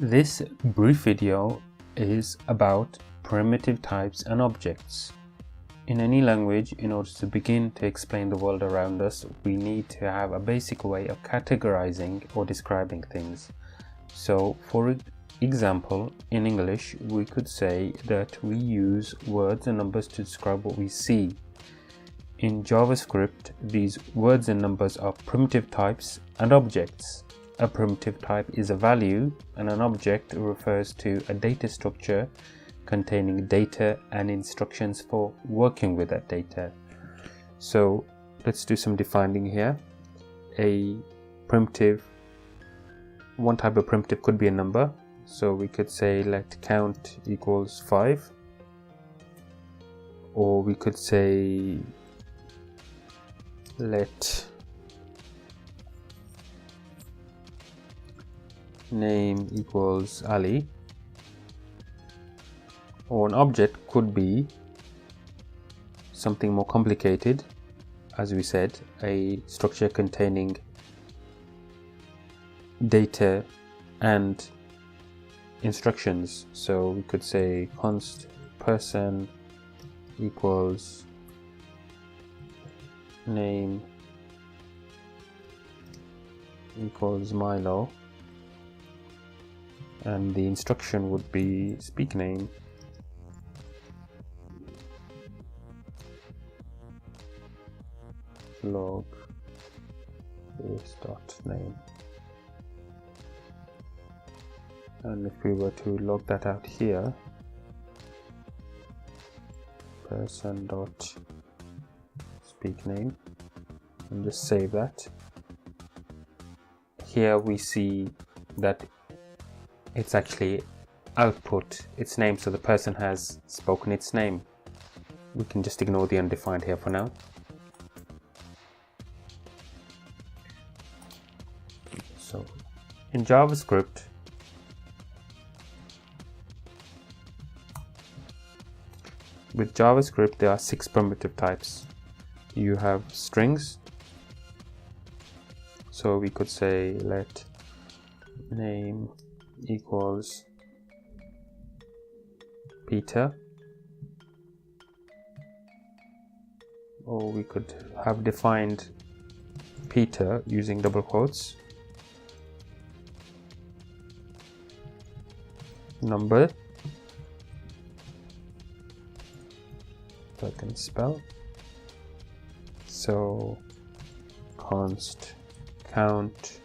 This brief video is about primitive types and objects. In any language, in order to begin to explain the world around us, we need to have a basic way of categorizing or describing things. So, for example, in English, we could say that we use words and numbers to describe what we see. In JavaScript, these words and numbers are primitive types and objects. A primitive type is a value, and an object refers to a data structure containing data and instructions for working with that data. So let's do some defining here. One type of primitive could be a number. So we could say let count equals 5, or we could say let name equals Ali. Or an object could be something more complicated, as we said, a structure containing data and instructions. So we could say const person equals name equals Milo, and the instruction would be speak name log this dot name. And if we were to log that out here, person dot speak name, and just save that, here we see that it's actually output its name, so the person has spoken its name. We can just ignore the undefined here for now. So in JavaScript, there are 6 primitive types. You have strings, so we could say let name equals Peter, or we could have defined Peter using double quotes. Number, that I can spell, so const count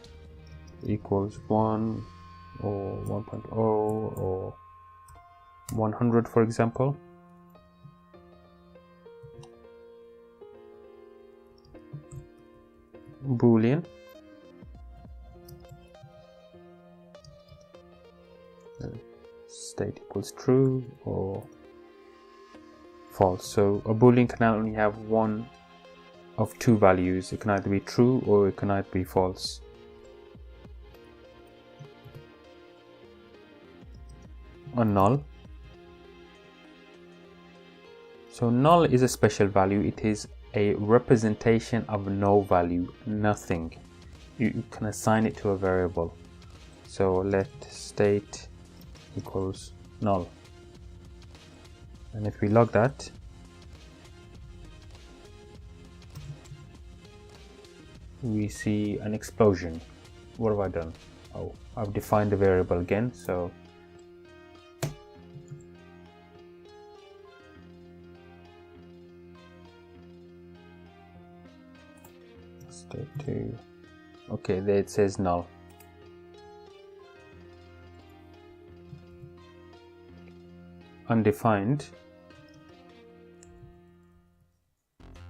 equals 1 or 1.0 or 100, for example. Boolean, state equals true or false. So a boolean can only have one of 2 values. It can either be true or it can either be false. A null. So null is a special value. It is a representation of no value, nothing. You can assign it to a variable. So let state equals null. And if we log that, we see an explosion. What have I done? Oh, I've defined the variable again. So state 2. Okay, there it says null. Undefined,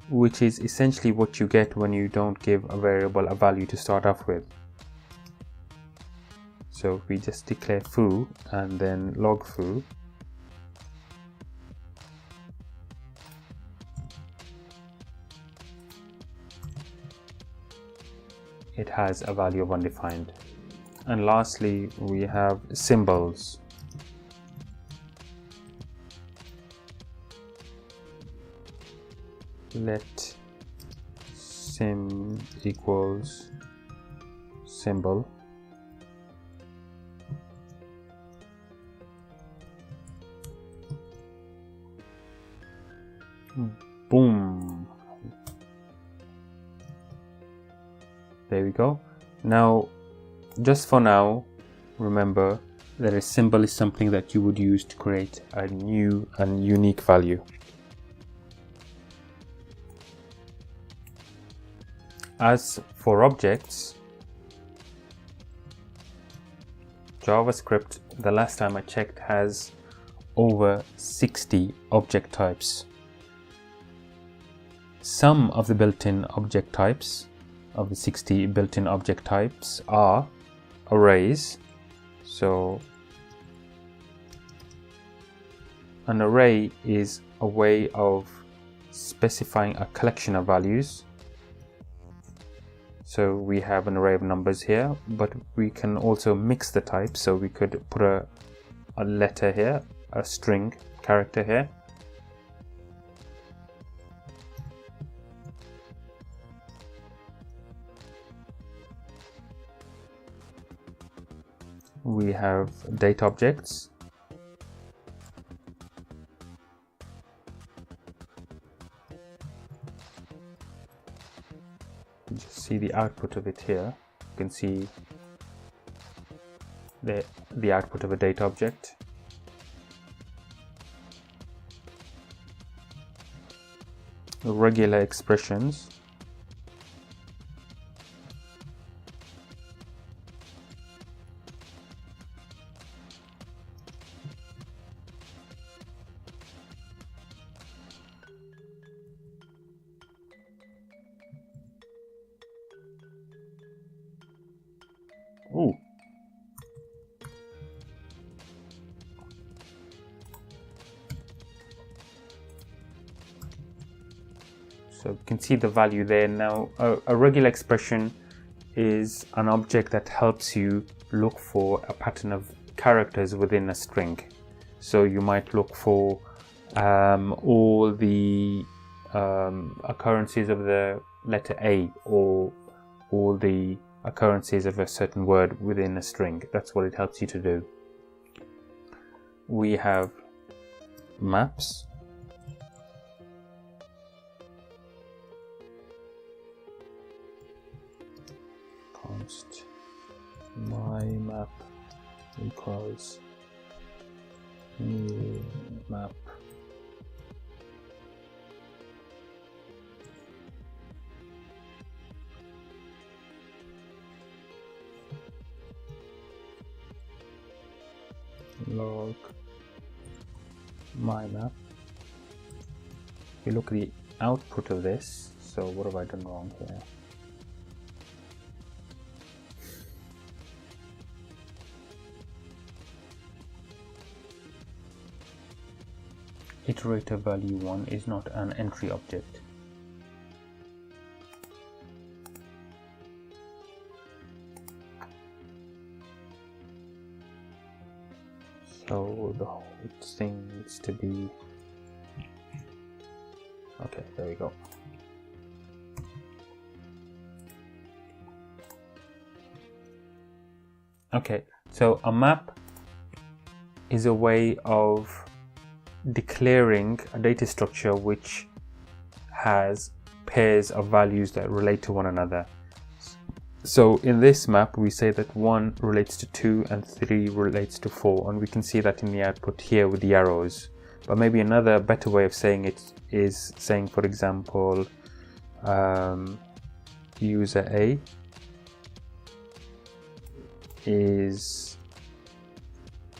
which is essentially what you get when you don't give a variable a value to start off with. So if we just declare foo and then log foo, it has a value of undefined. And lastly, we have symbols. Let sim equals symbol, Boom. There we go. Now, just for now, remember that a symbol is something that you would use to create a new and unique value. As for objects, JavaScript, the last time I checked, has over 60 object types. Some of the built-in object types, of the 60 built-in object types, are arrays. So an array is a way of specifying a collection of values. So we have an array of numbers here, but we can also mix the types. So we could put a letter here, a string character here. We have date objects. Just see the output of it here. You can see the output of a date object. Regular expressions. Ooh. So you can see the value there. Now a regular expression is an object that helps you look for a pattern of characters within a string. So you might look for all the occurrences of the letter A, or all the occurrences of a certain word within a string. That's what it helps you to do. We have maps. Const my map equals new map. Log my map. We look at the output of this. So what have I done wrong here? Iterator value 1 is not an entry object. So the whole thing needs to be, okay, there we go. Okay, so a map is a way of declaring a data structure which has pairs of values that relate to one another. So in this map we say that 1 relates to 2 and 3 relates to 4, and we can see that in the output here with the arrows. But maybe another better way of saying it is saying, for example, user A is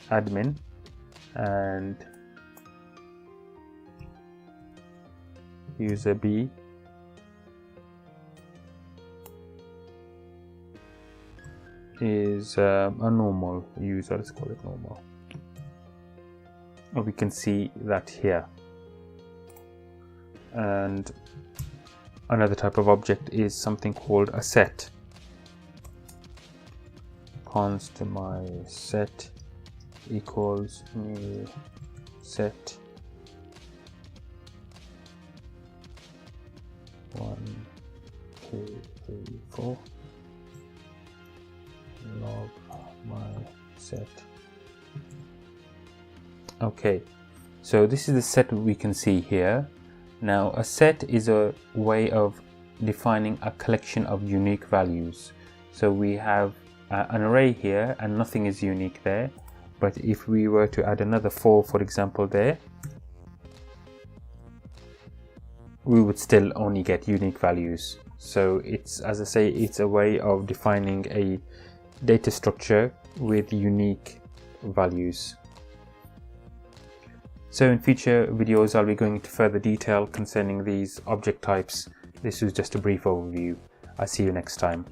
admin and user B is a normal user. Let's call it normal. And we can see that here. And another type of object is something called a set. Const my set equals new set 1 2 3 4 log my set. Okay, so this is the set we can see here, Now, a set is a way of defining a collection of unique values. So we have an array here and nothing is unique there, but if we were to add another 4, for example, there, we would still only get unique values. So it's, as I say, it's a way of defining a data structure with unique values. So in future videos I'll be going into further detail concerning these object types. This was just a brief overview. I'll see you next time.